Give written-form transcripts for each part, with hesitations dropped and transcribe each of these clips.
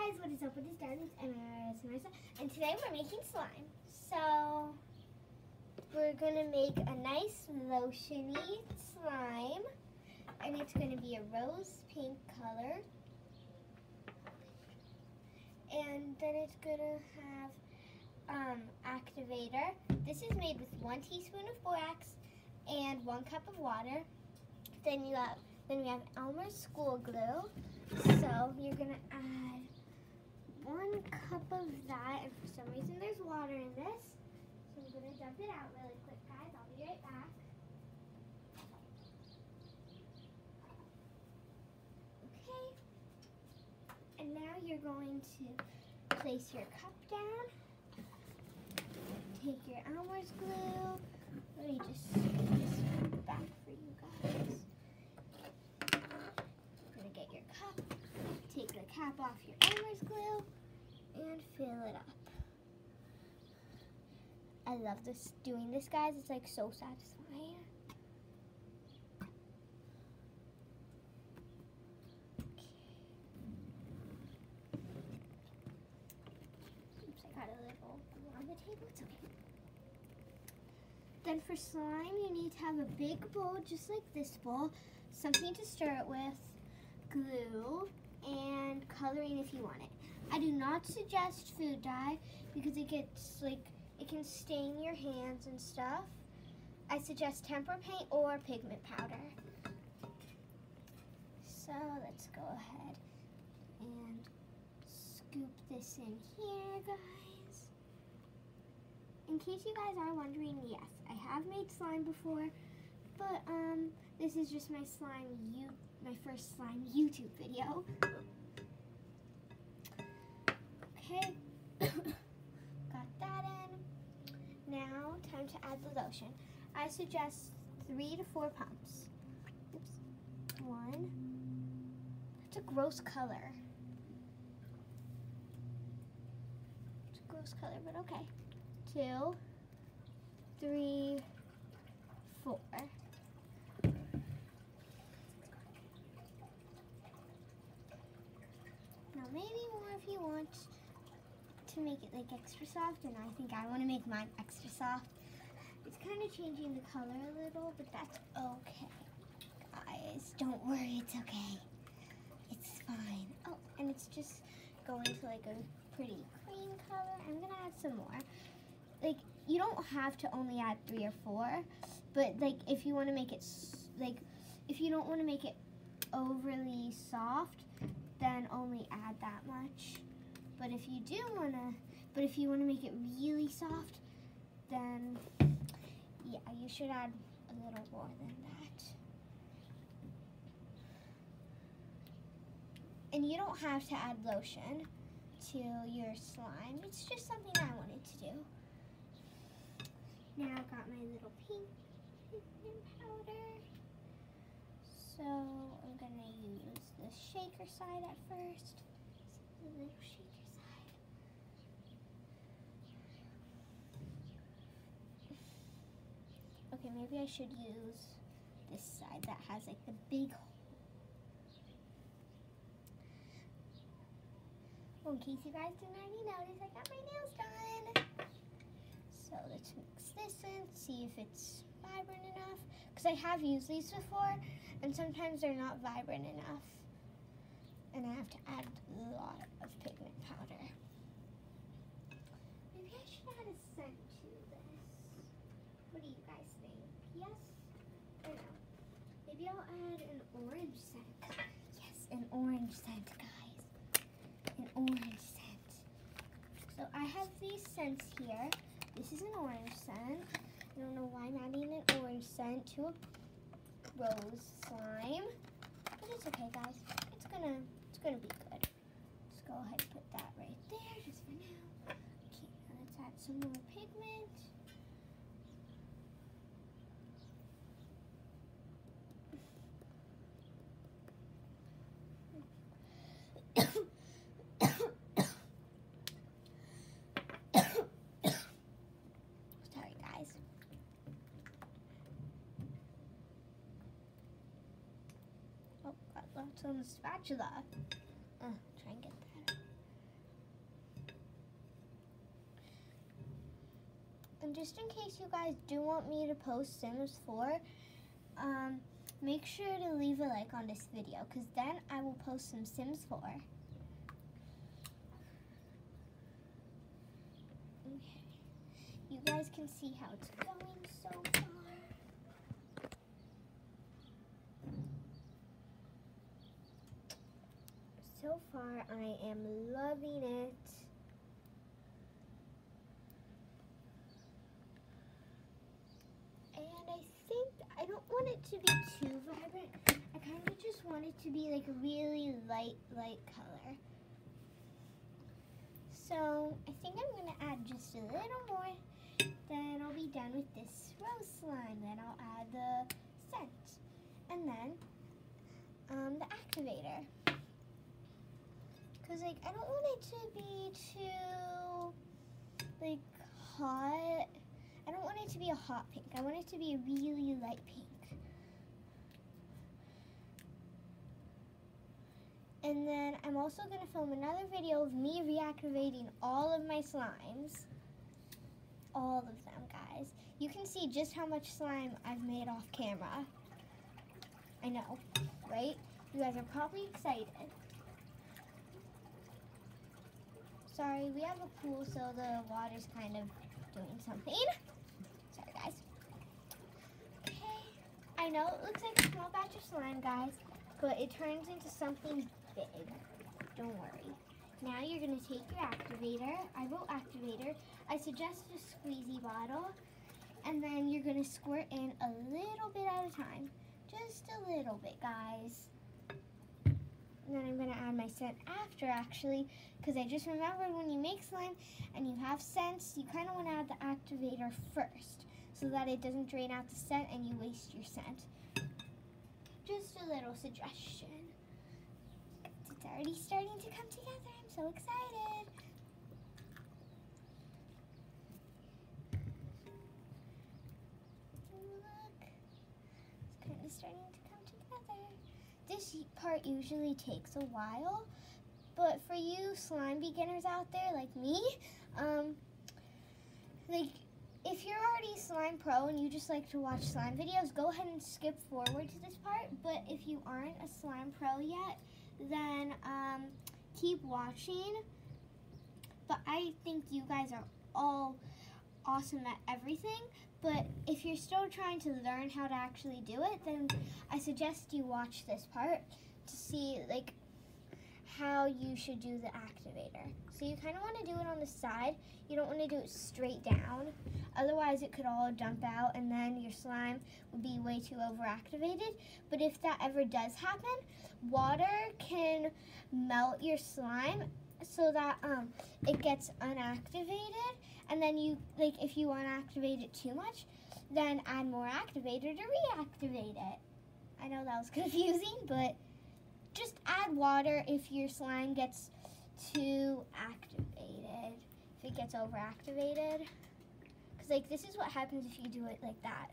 guys, what is up? What is Diamonds? And Marissa, and today we're making slime. So we're gonna make a nice lotiony slime, and it's gonna be a rose pink color, and then it's gonna have activator. This is made with 1 teaspoon of borax and 1 cup of water. Then we have Elmer's school glue. So you're gonna add 1 cup of that, and for some reason there's water in this, so I'm gonna dump it out really quick, guys. I'll be right back. Okay, and now you're going to place your cup down. Take your Elmer's glue. Let me just put this back for you guys. You're gonna get your cup, take the cap off your Elmer's glue, and fill it up. I love doing this, guys. It's like so satisfying. Okay. Oops, I got a little glue on the table. It's okay. Then for slime, you need to have a big bowl, just like this bowl, something to stir it with, glue, and coloring if you want it. I do not suggest food dye because it gets it can stain your hands and stuff. I suggest tempera paint or pigment powder. So let's go ahead and scoop this in here, guys. In case you guys are wondering, yes, I have made slime before, but this is just my first slime YouTube video. Okay, got that in. Now, time to add the lotion. I suggest 3 to 4 pumps. Oops. 1. That's a gross color. It's a gross color, but okay. 2, 3, 4. Now maybe more if you want to make it like extra soft, and I think I want to make mine extra soft. It's kind of changing the color a little, but that's okay. Guys, don't worry, it's okay. It's fine. Oh, and it's just going to like a pretty cream color. I'm gonna add some more. Like, you don't have to only add 3 or 4, but like if you want to make it if you don't want to make it overly soft, then only add that much. But if you want to make it really soft, then yeah, you should add a little more than that. And you don't have to add lotion to your slime. It's just something I wanted to do. Now I've got my little pink pigment powder. So I'm gonna use the shaker side at first. The little shaker side. Okay, maybe I should use this side that has like the big hole. Well, in case you guys didn't already notice, I got my nails done. So let's mix this in, see if it's vibrant enough. Because I have used these before, and sometimes they're not vibrant enough. And I have to add a lot of pigment powder. Maybe I should add a scent to this. What do you guys think? Yes or no? Maybe I'll add an orange scent. Yes, an orange scent, guys. An orange scent. So I have these scents here. This is an orange scent. I don't know why I'm adding an orange scent to a rose slime, but it's okay, guys. It's gonna be good. Let's go ahead and put that right there just for now. Okay, now let's add some more pigment. Sorry, guys. Oh, got lots on the spatula. Try and get that out. And just in case you guys do want me to post Sims 4, make sure to leave a like on this video, because then I will post some Sims 4. Okay. You guys can see how it's going so far. So far, I am loving it. And I don't want it to be too vibrant. I kind of just want it to be like a really light color. So I think I'm going to add just a little more. Then I'll be done with this rose slime. Then I'll add the scent. And then the activator. Because like I don't want it to be too like hot. I don't want it to be a hot pink. I want it to be a really light pink. And then I'm also going to film another video of me reactivating all of my slimes. All of them, guys. You can see just how much slime I've made off camera. I know, right? You guys are probably excited. Sorry, we have a pool, so the water's kind of doing something. Sorry, guys. Okay, I know it looks like a small batch of slime, guys, but it turns into something big. Don't worry. Now you're going to take your activator. I wrote activator. I suggest a squeezy bottle, and then you're going to squirt in a little bit at a time. Just a little bit, guys. And then I'm going to add my scent after, actually, because I just remembered when you make slime and you have scents, you kind of want to add the activator first so that it doesn't drain out the scent and you waste your scent. Just a little suggestion. It's already starting to come together. I'm so excited. Look, it's kind of starting to come together. This part usually takes a while, but for you slime beginners out there like me, like if you're already slime pro and you just like to watch slime videos, go ahead and skip forward to this part. But if you aren't a slime pro yet, then keep watching. But I think you guys are all awesome at everything. But if you're still trying to learn how to actually do it, then I suggest you watch this part to see like how you should do the activator. So you kind of want to do it on the side. You don't want to do it straight down. Otherwise it could all dump out and then your slime would be way too overactivated. But if that ever does happen, water can melt your slime so that it gets unactivated. And then you, like, if you unactivate it too much, then add more activator to reactivate it. I know that was confusing, but just add water if your slime gets too activated, if it gets overactivated. Because, like, this is what happens if you do it like that.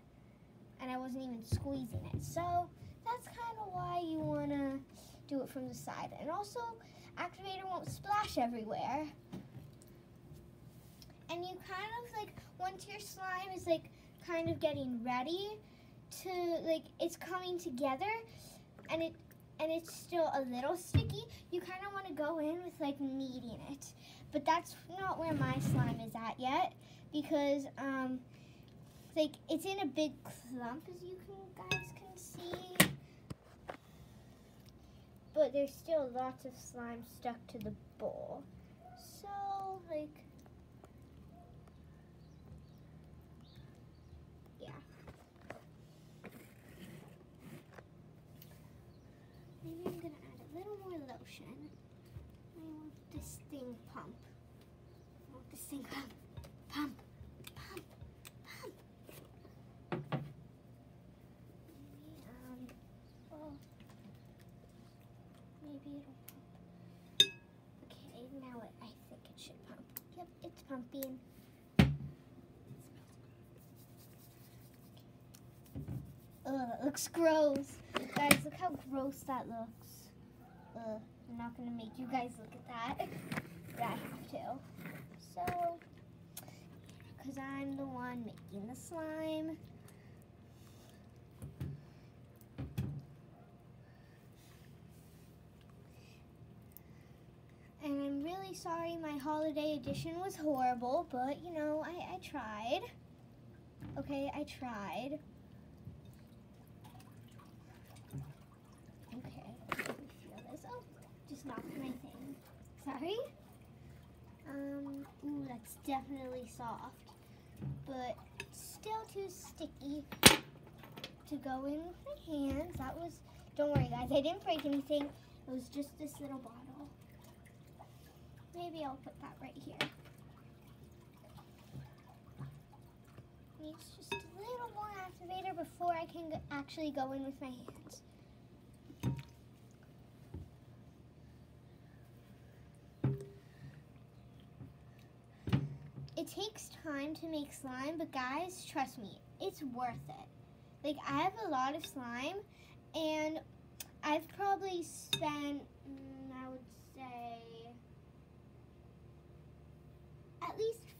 And I wasn't even squeezing it. So that's kind of why you want to do it from the side. And also, activator won't splash everywhere. And you kind of, like, once your slime is, like, kind of getting ready to, like, it's coming together and it's still a little sticky, you kind of want to go in with, like, kneading it. But that's not where my slime is at yet because, like, it's in a big clump, as you guys can see. But there's still lots of slime stuck to the bowl. So, like, maybe I'm going to add a little more lotion. I want this thing pump. I want this thing pump. Pump. Pump. Pump. Maybe, well, maybe it'll pump. Okay, now I think it should pump. Yep, it's pumping. Ugh, that looks gross. Guys, look how gross that looks. I'm not going to make you guys look at that. But I have to. So, because I'm the one making the slime. And I'm really sorry my holiday edition was horrible, but you know, I tried. Okay, I tried. Okay, let me feel this. Oh, just knocked my thing. Sorry. Ooh, that's definitely soft, but still too sticky to go in with my hands. That was, don't worry guys, I didn't break anything. It was just this little bottle. Maybe I'll put that right here. Needs just a little more activator before I can actually go in with my hands. It takes time to make slime, but guys, trust me, it's worth it. Like, I have a lot of slime, and I've probably spent, I would say, at least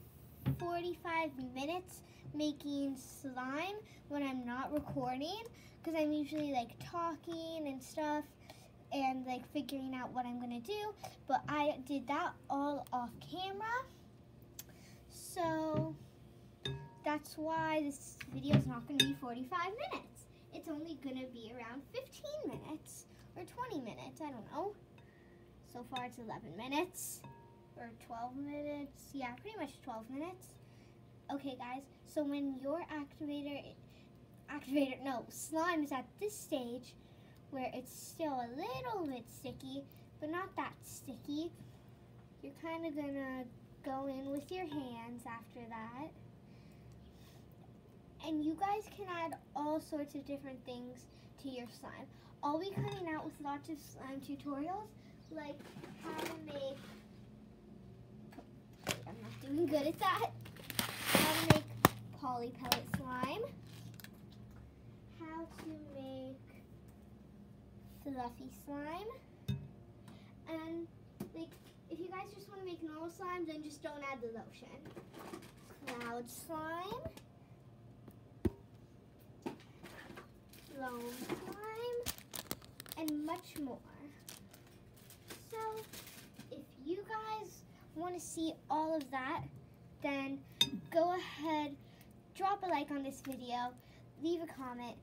45 minutes making slime when I'm not recording, because I'm usually like talking and stuff and like figuring out what I'm gonna do, but I did that all off camera. So that's why this video is not going to be 45 minutes. It's only going to be around 15 minutes or 20 minutes. I don't know. So far it's 11 minutes or 12 minutes. Yeah, pretty much 12 minutes. Okay, guys. So when your slime is at this stage where it's still a little bit sticky, but not that sticky, you're kind of going to go in with your hands after that. And you guys can add all sorts of different things to your slime. I'll be coming out with lots of slime tutorials, like how to make, I'm not doing good at that, how to make poly pellet slime, how to make fluffy slime, and like, if you guys just want to make normal slime, then just don't add the lotion. Cloud slime, foam slime, and much more. So, if you guys want to see all of that, then go ahead, drop a like on this video, leave a comment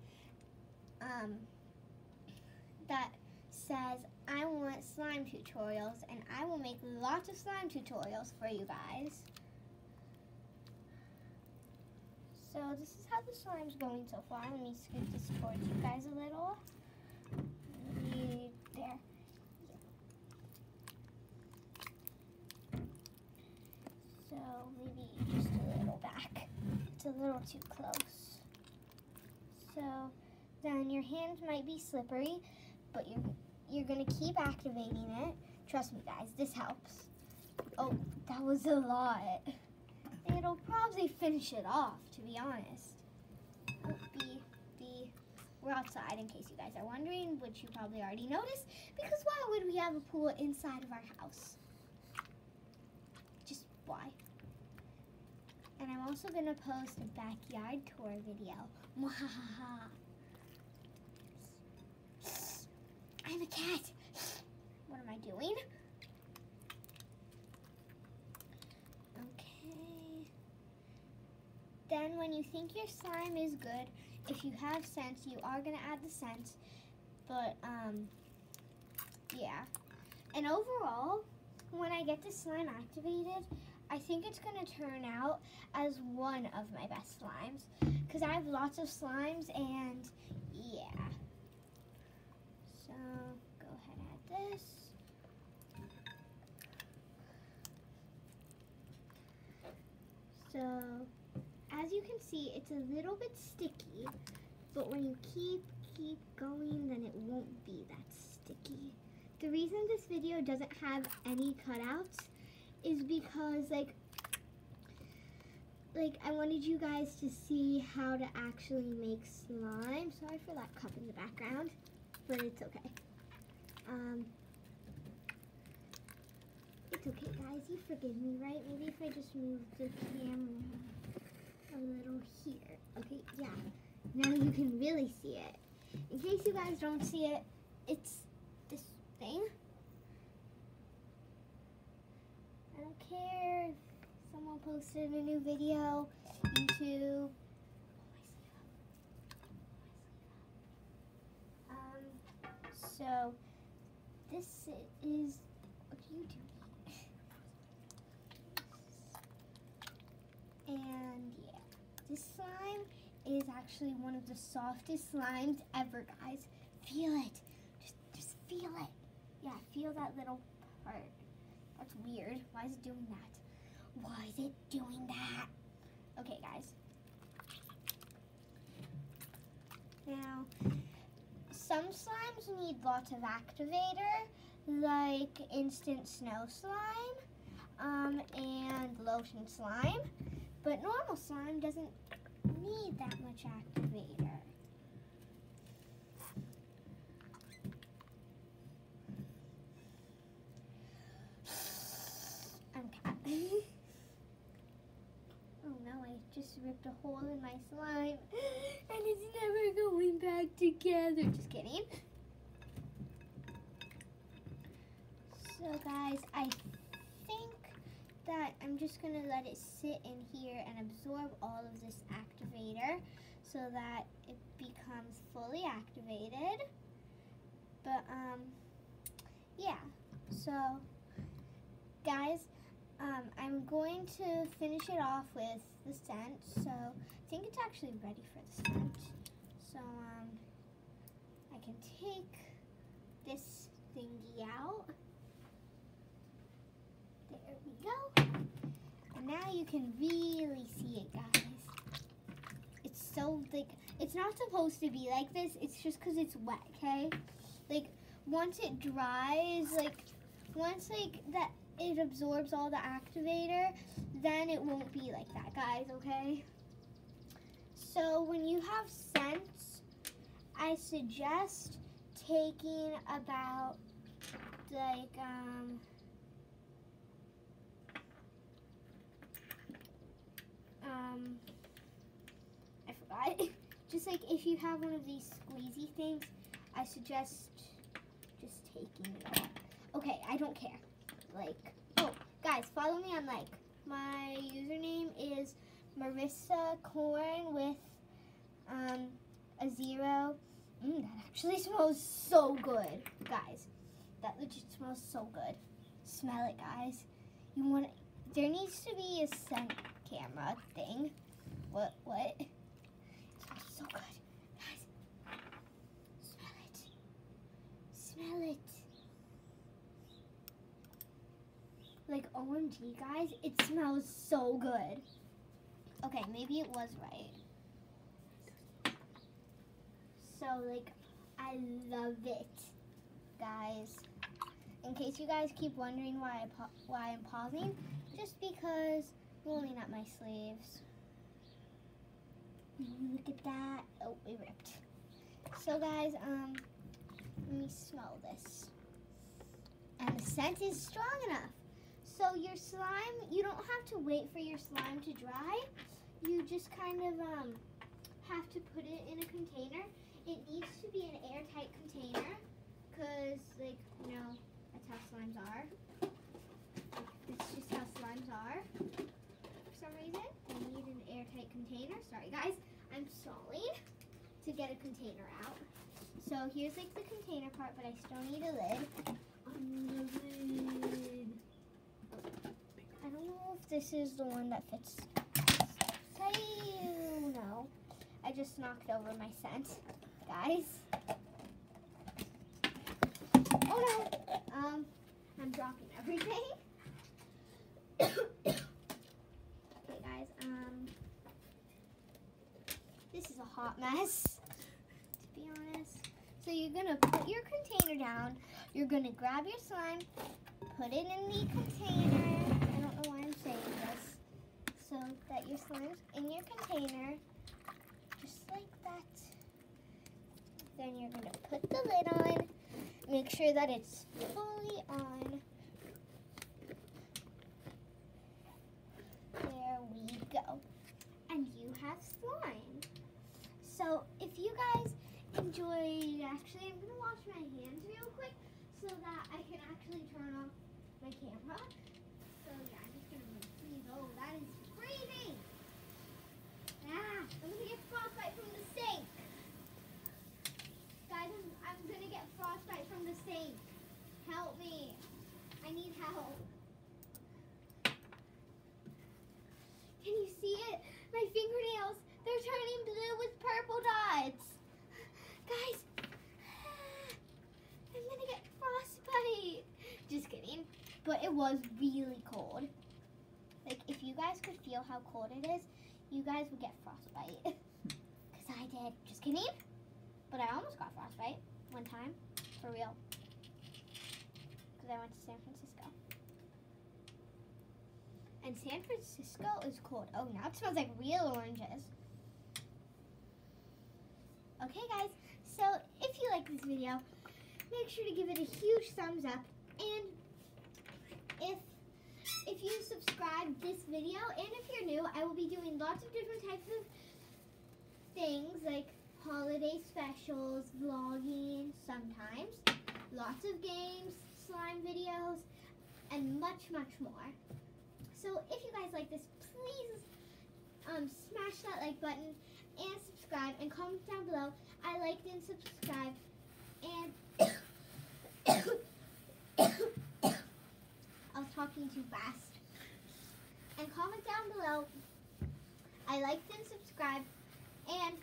that says, I want slime tutorials, and I will make lots of slime tutorials for you guys. So this is how the slime's going so far. Let me scoot this towards you guys a little. Maybe there. So maybe just a little back. It's a little too close. So then your hands might be slippery, but you're gonna keep activating it. Trust me guys, this helps. Oh, that was a lot. It'll probably finish it off, to be honest. Oh, we're outside in case you guys are wondering, which you probably already noticed, because why would we have a pool inside of our house? Just why? And I'm also gonna post a backyard tour video. Mwahaha. I'm a cat. What am I doing? Okay. Then when you think your slime is good, if you have scents, you are going to add the scents. But, yeah. And overall, when I get the slime activated, I think it's going to turn out as one of my best slimes. Because I have lots of slimes and, yeah. So, go ahead and add this. So, as you can see, it's a little bit sticky, but when you keep going, then it won't be that sticky. The reason this video doesn't have any cutouts is because, like I wanted you guys to see how to actually make slime. Sorry for that cup in the background, but it's okay. It's okay, guys. You forgive me, right? Maybe if I just move the camera. little here. Okay, yeah. Now you can really see it. In case you guys don't see it, it's this thing. I don't care if someone posted a new video, YouTube. So this is YouTube. And yeah, this slime is actually one of the softest slimes ever, guys. Feel it. Just feel it. Yeah, feel that little part. That's weird. Why is it doing that? Why is it doing that? Okay, guys. Now, some slimes need lots of activator, like instant snow slime and lotion slime, but normal slime doesn't need that much activator. Oh no, I just ripped a hole in my slime and it's never going back together. Just kidding. So guys, I think that I'm just gonna let it sit in here and absorb all of this activator so that it becomes fully activated. But yeah, so guys, I'm going to finish it off with the scent, so I think it's actually ready for the scent. So I can take this thingy out. There we go. And now you can really see it, guys. It's so, like, it's not supposed to be like this. It's just because it's wet, okay? Like, once it dries, like, once, like, that it absorbs all the activator, then it won't be like that, guys, okay? So when you have scents, I suggest taking about, like, I forgot. Just like if you have one of these squeezy things, I suggest just taking it off. Okay, I don't care. Like, oh, guys, follow me on like. My username is Marissa Corn with a 0. That actually smells so good, guys. That legit smells so good. Smell it, guys. You want it? There needs to be a scent camera thing. What? It smells so good, guys. Smell it. Smell it. Like, OMG, guys, it smells so good. Okay, maybe it was right. So, like, I love it, guys. In case you guys keep wondering why I'm pausing, just because I'm rolling up my sleeves. Look at that. Oh, it ripped. So, guys, let me smell this. And the scent is strong enough. So your slime, you don't have to wait for your slime to dry. You just kind of have to put it in a container. It needs to be an airtight container because, like, you know, that's how slimes are. It's just how slimes are. For some reason, they need an airtight container. Sorry, guys, I'm stalling to get a container out. So here's, like, the container part, but I still need a lid. I don't know if this is the one that fits. No. I just knocked over my scent, guys. Oh no! I'm dropping everything. Okay, guys. This is a hot mess, to be honest. So you're gonna put your container down. You're gonna grab your slime, put it in the container. I don't know why I'm saying this. So that your slime's in your container, just like that. Then you're gonna put the lid on. Make sure that it's fully on. There we go. And you have slime. So if you guys enjoyed, actually I'm going to wash my hands real quick so that I can actually turn off my camera. So yeah, I'm just going to freeze. Oh, that is freezing. Ah, I'm going to get frostbite from the sink. Guys, I'm going to get frostbite from the sink. Help me. I need help. Can you see it? My fingernails, they're turning blue with purple dots. Guys, I'm gonna get frostbite. Just kidding. But it was really cold. Like, if you guys could feel how cold it is, you guys would get frostbite. Because I did. Just kidding. But I almost got frostbite one time. For real. Because I went to San Francisco. And San Francisco is cold. Oh, now it smells like real oranges. Okay, guys. So, if you like this video, make sure to give it a huge thumbs up. And if you subscribe this video, and if you're new, I will be doing lots of different types of things, like holiday specials, vlogging, sometimes, lots of games, slime videos, and much, much more. So if you guys like this, please smash that like button and subscribe and comment down below. I liked and subscribed. And I was talking too fast. And comment down below. I liked and subscribed. And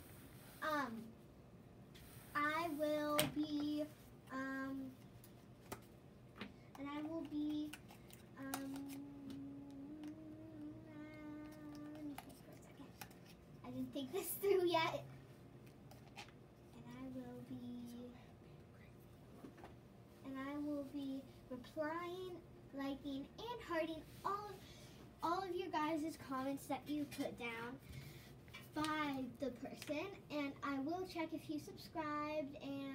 I will be I didn't think this through yet. And I will be replying, liking, and hearting all of your guys' comments that you put down by the person. And I will check if you subscribed and